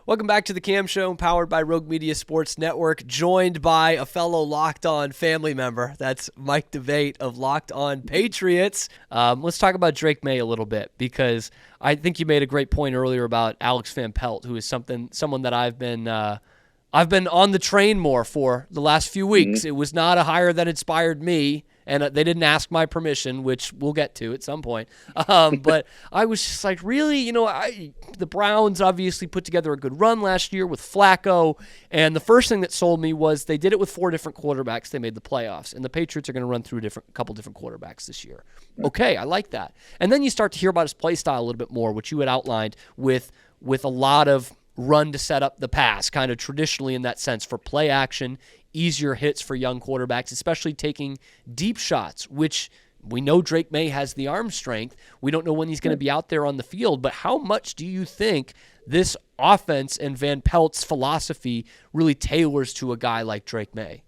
Welcome back to the Cam Show, powered by Rogue Media Sports Network, joined by a fellow Locked On family member. That's Mike DeVate of Locked On Patriots. Let's talk about Drake Maye a little bit, because I think you made a great point earlier about Alex Van Pelt, who is someone that I've been on the train more for the last few weeks. Mm-hmm. It was not a hire that inspired me, and they didn't ask my permission, which we'll get to at some point. But I was just like, really? The Browns obviously put together a good run last year with Flacco, and the first thing that sold me was they did it with 4 different quarterbacks. They made the playoffs, and the Patriots are going to run through a couple different quarterbacks this year. Okay, I like that. And then you start to hear about his play style a little bit more, which you had outlined with a lot of run to set up the pass, kind of traditionally in that sense, for play action, easier hits for young quarterbacks, especially taking deep shots, which we know Drake Maye has the arm strength. We don't know when he's going to be out there on the field, but how much do you think this offense and Van Pelt's philosophy really tailors to a guy like Drake Maye?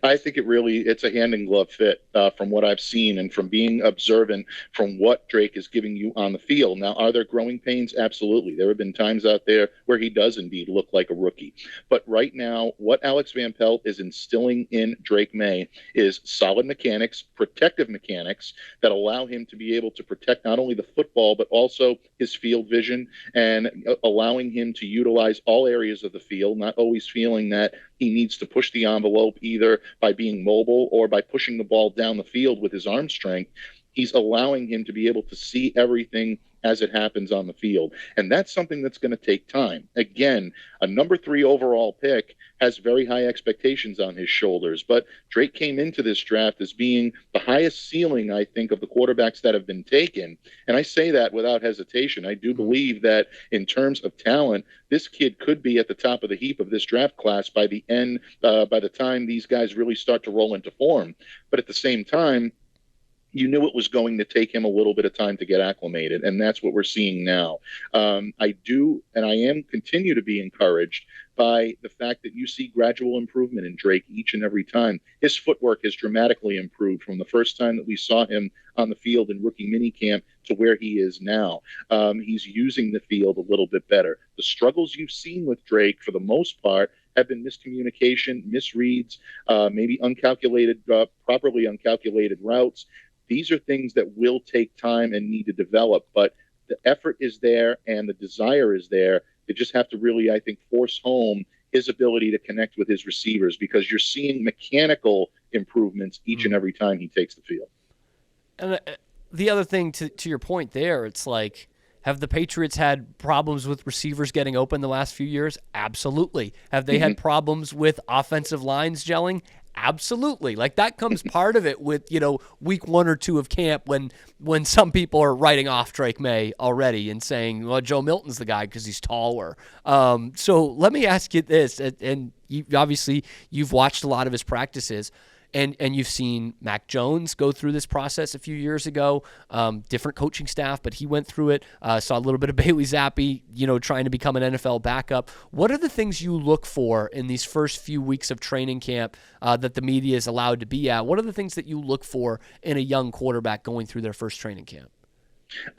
I think it's a hand in glove fit from what I've seen and from being observant from what Drake is giving you on the field. Now, are there growing pains? Absolutely. There have been times out there where he does indeed look like a rookie. But right now, what Alex Van Pelt is instilling in Drake Maye is solid mechanics, protective mechanics that allow him to be able to protect not only the football, but also his field vision, and allowing him to utilize all areas of the field, not always feeling that he needs to push the envelope either by being mobile or by pushing the ball down the field with his arm strength. He's allowing him to be able to see everything as it happens on the field. And that's something that's going to take time. Again, a number 3 overall pick has very high expectations on his shoulders, but Drake came into this draft as being the highest ceiling, I think, of the quarterbacks that have been taken. And I say that without hesitation. I do believe that in terms of talent, this kid could be at the top of the heap of this draft class by the time these guys really start to roll into form. But at the same time, you knew it was going to take him a little bit of time to get acclimated, and that's what we're seeing now. I am continue to be encouraged by the fact that you see gradual improvement in Drake each and every time. His footwork has dramatically improved from the first time that we saw him on the field in rookie minicamp to where he is now. He's using the field a little bit better. The struggles you've seen with Drake, for the most part, have been miscommunication, misreads, maybe properly uncalculated routes. These are things that will take time and need to develop, but the effort is there and the desire is there. They just have to really, I think, force home his ability to connect with his receivers, because you're seeing mechanical improvements each and every time he takes the field. And the other thing, to your point there, it's like, have the Patriots had problems with receivers getting open the last few years? Absolutely. Have they had problems with offensive lines gelling? Absolutely. Like, that comes part of it with, week 1 or 2 of camp when some people are writing off Drake Maye already and saying, well, Joe Milton's the guy because he's taller. So let me ask you this, and you've watched a lot of his practices. And you've seen Mac Jones go through this process a few years ago, different coaching staff, but he went through it. Saw a little bit of Bailey Zappi, trying to become an NFL backup. What are the things you look for in these first few weeks of training camp that the media is allowed to be at? What are the things that you look for in a young quarterback going through their first training camp?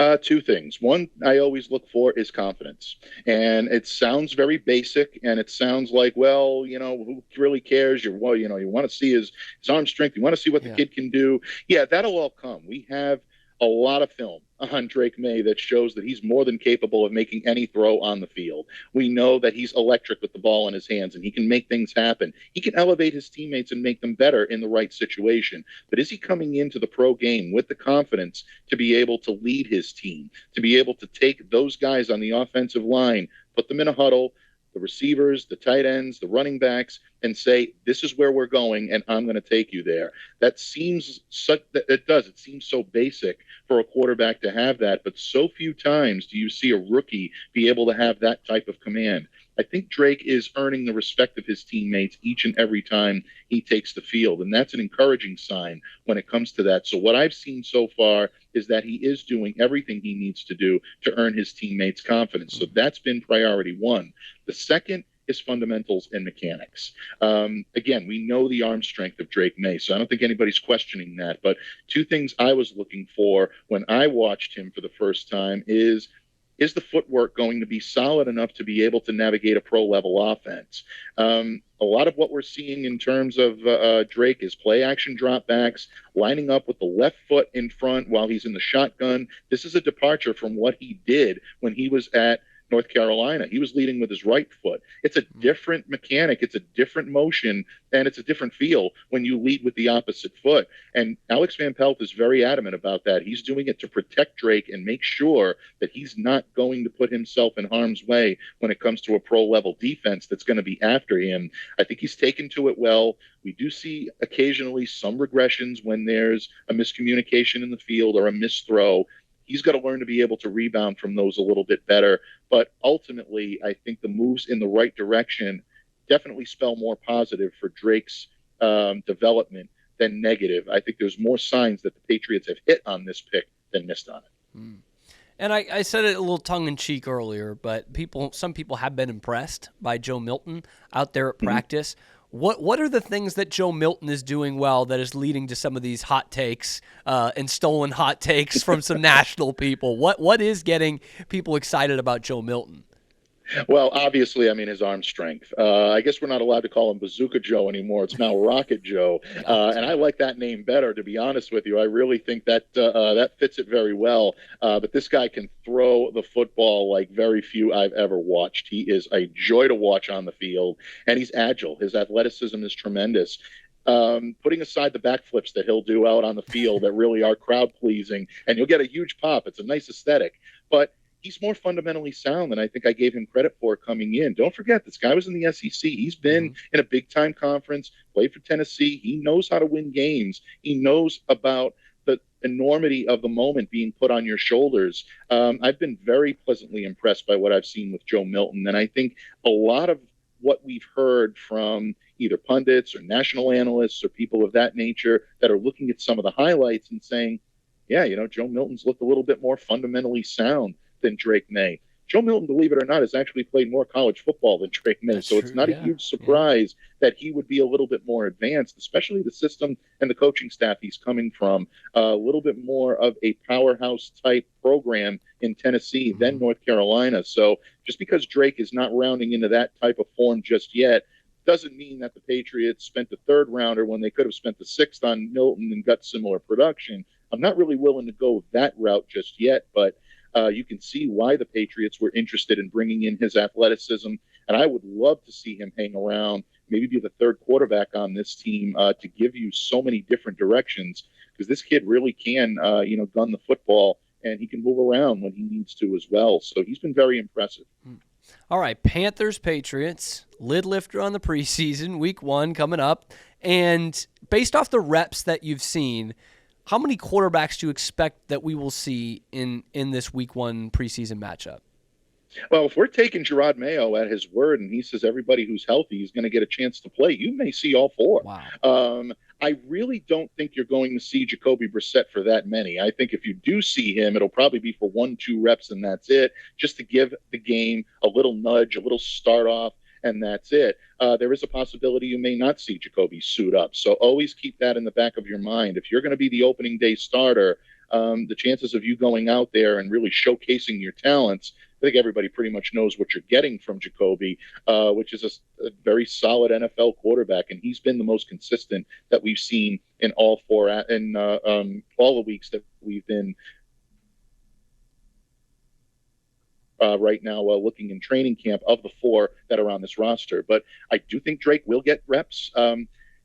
2 things. One I always look for is confidence. And it sounds very basic, and it sounds like, well, who really cares? You want to see his arm strength. You want to see what the kid can do. Yeah, that'll all come. We have a lot of film on Drake Maye that shows that he's more than capable of making any throw on the field. We know that he's electric with the ball in his hands, and he can make things happen. He can elevate his teammates and make them better in the right situation. But is he coming into the pro game with the confidence to be able to lead his team, to be able to take those guys on the offensive line, put them in a huddle, the receivers, the tight ends, the running backs, and say, this is where we're going, and I'm going to take you there? It seems so basic for a quarterback to have that, but so few times do you see a rookie be able to have that type of command. I think Drake is earning the respect of his teammates each and every time he takes the field, and that's an encouraging sign when it comes to that. So what I've seen so far is that he is doing everything he needs to do to earn his teammates' confidence. So that's been priority 1. The second is fundamentals and mechanics. Again, we know the arm strength of Drake Maye, so I don't think anybody's questioning that. But 2 things I was looking for when I watched him for the first time is is the footwork going to be solid enough to be able to navigate a pro-level offense? A lot of what we're seeing in terms of Drake is play-action dropbacks, lining up with the left foot in front while he's in the shotgun. This is a departure from what he did when he was at North Carolina. He was leading with his right foot. It's a different mechanic. It's a different motion, and it's a different feel when you lead with the opposite foot. And Alex Van Pelt is very adamant about that. He's doing it to protect Drake and make sure that he's not going to put himself in harm's way when it comes to a pro-level defense that's going to be after him. I think he's taken to it well. We do see occasionally some regressions when there's a miscommunication in the field or a misthrow. He's got to learn to be able to rebound from those a little bit better. But ultimately, I think the moves in the right direction definitely spell more positive for Drake's development than negative. I think there's more signs that the Patriots have hit on this pick than missed on it. And I said it a little tongue-in-cheek earlier, but some people have been impressed by Joe Milton out there at practice. What are the things that Joe Milton is doing well that is leading to some of these hot takes and stolen hot takes from some national people? What is getting people excited about Joe Milton? Well, obviously, I mean, his arm strength. I guess we're not allowed to call him Bazooka Joe anymore. It's now Rocket Joe. And I like that name better, to be honest with you. I really think that that fits it very well. But this guy can throw the football like very few I've ever watched. He is a joy to watch on the field, and he's agile. His athleticism is tremendous. Putting aside the backflips that he'll do out on the field that really are crowd-pleasing, and you'll get a huge pop. It's a nice aesthetic. But he's more fundamentally sound than I think I gave him credit for coming in. Don't forget, this guy was in the SEC. He's been in a big-time conference, played for Tennessee. He knows how to win games. He knows about the enormity of the moment being put on your shoulders. I've been very pleasantly impressed by what I've seen with Joe Milton, and I think a lot of what we've heard from either pundits or national analysts or people of that nature that are looking at some of the highlights and saying, yeah, Joe Milton's looked a little bit more fundamentally sound than Drake Maye. Joe Milton, believe it or not, has actually played more college football than Drake Maye. That's so true, it's not a huge surprise that he would be a little bit more advanced, especially the system and the coaching staff he's coming from. A little bit more of a powerhouse type program in Tennessee than North Carolina. So just because Drake is not rounding into that type of form just yet doesn't mean that the Patriots spent the third rounder when they could have spent the sixth on Milton and got similar production. I'm not really willing to go that route just yet, but you can see why the Patriots were interested in bringing in his athleticism. And I would love to see him hang around, maybe be the third quarterback on this team to give you so many different directions, because this kid really can, gun the football, and he can move around when he needs to as well. So he's been very impressive. All right, Panthers, Patriots, lid lifter on the preseason, week 1 coming up. And based off the reps that you've seen, how many quarterbacks do you expect that we will see in this week 1 preseason matchup? Well, if we're taking Jerod Mayo at his word and he says everybody who's healthy is going to get a chance to play, you may see all 4. Wow. I really don't think you're going to see Jacoby Brissett for that many. I think if you do see him, it'll probably be for 1-2 reps and that's it, just to give the game a little nudge, a little start off, and that's it. There is a possibility you may not see Jacoby suit up. So always keep that in the back of your mind. If you're going to be the opening day starter, the chances of you going out there and really showcasing your talents, I think everybody pretty much knows what you're getting from Jacoby, which is a very solid NFL quarterback, and he's been the most consistent that we've seen in all 4 in all the weeks that we've been right now looking in training camp of the 4 that are on this roster. But I do think Drake will get reps.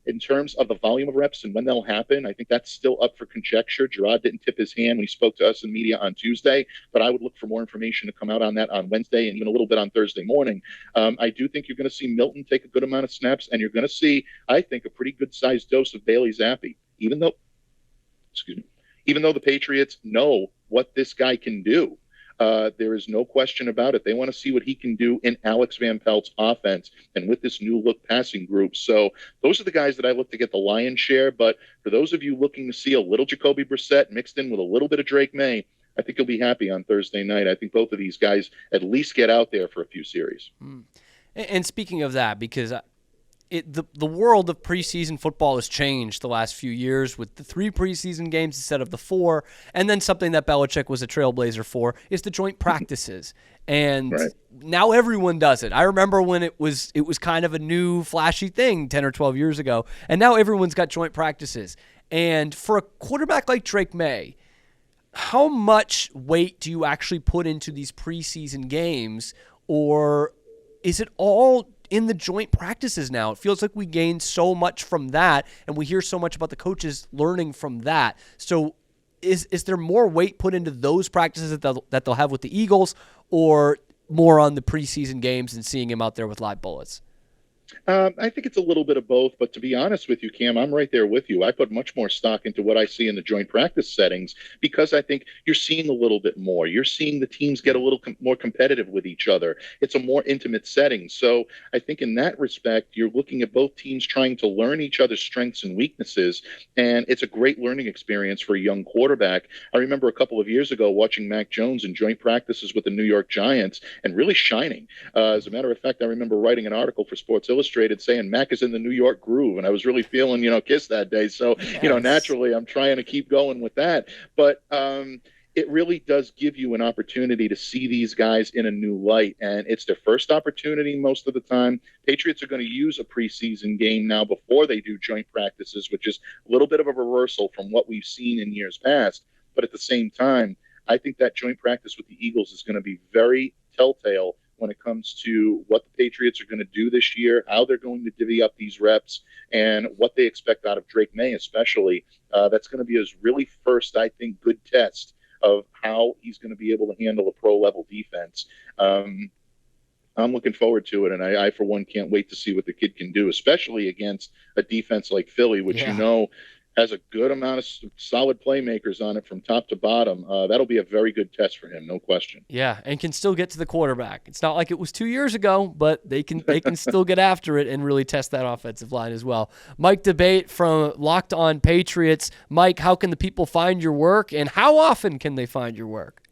In terms of the volume of reps and when they'll happen, I think that's still up for conjecture. Jerod didn't tip his hand when he spoke to us in media on Tuesday, but I would look for more information to come out on that on Wednesday and even a little bit on Thursday morning. I do think you're going to see Milton take a good amount of snaps, and you're going to see, I think, a pretty good-sized dose of Bailey Zappi, even though the Patriots know what this guy can do. There is no question about it. They want to see what he can do in Alex Van Pelt's offense and with this new look passing group. So those are the guys that I look to get the lion's share. But for those of you looking to see a little Jacoby Brissett mixed in with a little bit of Drake Maye, I think you'll be happy on Thursday night. I think both of these guys at least get out there for a few series. And speaking of that, because the world of preseason football has changed the last few years with the 3 preseason games instead of the 4, and then something that Belichick was a trailblazer for is the joint practices. And right. Now everyone does it. I remember when it was kind of a new flashy thing 10 or 12 years ago, and now everyone's got joint practices. And for a quarterback like Drake Maye, how much weight do you actually put into these preseason games, or is it all in the joint practices now? It feels like we gain so much from that, and we hear so much about the coaches learning from that. So is there more weight put into those practices that they'll have with the Eagles, or more on the preseason games and seeing him out there with live bullets? I think it's a little bit of both, but to be honest with you, Cam, I'm right there with you. I put much more stock into what I see in the joint practice settings because I think you're seeing a little bit more. You're seeing the teams get a little more competitive with each other. It's a more intimate setting. So I think in that respect, you're looking at both teams trying to learn each other's strengths and weaknesses, and it's a great learning experience for a young quarterback. I remember a couple of years ago watching Mac Jones in joint practices with the New York Giants and really shining. As a matter of fact, I remember writing an article for Sports Illustrated saying Mac is in the New York groove, and I was really feeling, Kiss that day. So, Yes. Naturally, I'm trying to keep going with that. But it really does give you an opportunity to see these guys in a new light, and it's their first opportunity most of the time. Patriots are going to use a preseason game now before they do joint practices, which is a little bit of a reversal from what we've seen in years past. But at the same time, I think that joint practice with the Eagles is going to be very telltale when it comes to what the Patriots are going to do this year, how they're going to divvy up these reps, and what they expect out of Drake Maye especially. That's going to be his really first, I think, good test of how he's going to be able to handle a pro-level defense. I'm looking forward to it, and I, for one, can't wait to see what the kid can do, especially against a defense like Philly, which has a good amount of solid playmakers on it from top to bottom. That'll be a very good test for him, no question. Yeah, and can still get to the quarterback. It's not like it was 2 years ago, but they can still get after it and really test that offensive line as well. Mike Debate from Locked On Patriots. Mike, how can the people find your work, and how often can they find your work?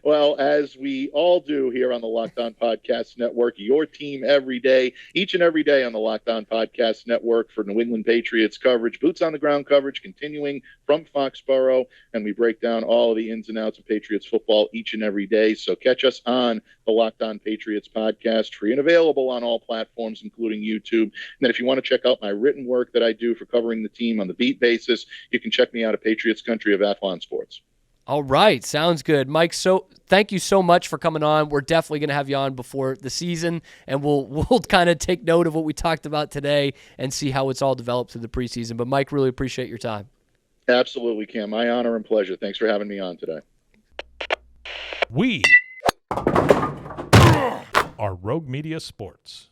Well, as we all do here on the Locked On Podcast Network, your team every day, each and every day on the Locked On Podcast Network for New England Patriots coverage, boots on the ground coverage continuing from Foxborough, and we break down all of the ins and outs of Patriots football each and every day. So catch us on the Locked On Patriots podcast, free and available on all platforms, including YouTube. And then if you want to check out my written work that I do for covering the team on the beat basis, you can check me out at Patriots Country of Athlon Sports. All right. Sounds good. Mike, so thank you so much for coming on. We're definitely going to have you on before the season, and we'll kind of take note of what we talked about today and see how it's all developed through the preseason. But, Mike, really appreciate your time. Absolutely, Cam. My honor and pleasure. Thanks for having me on today. We are Rogue Media Sports.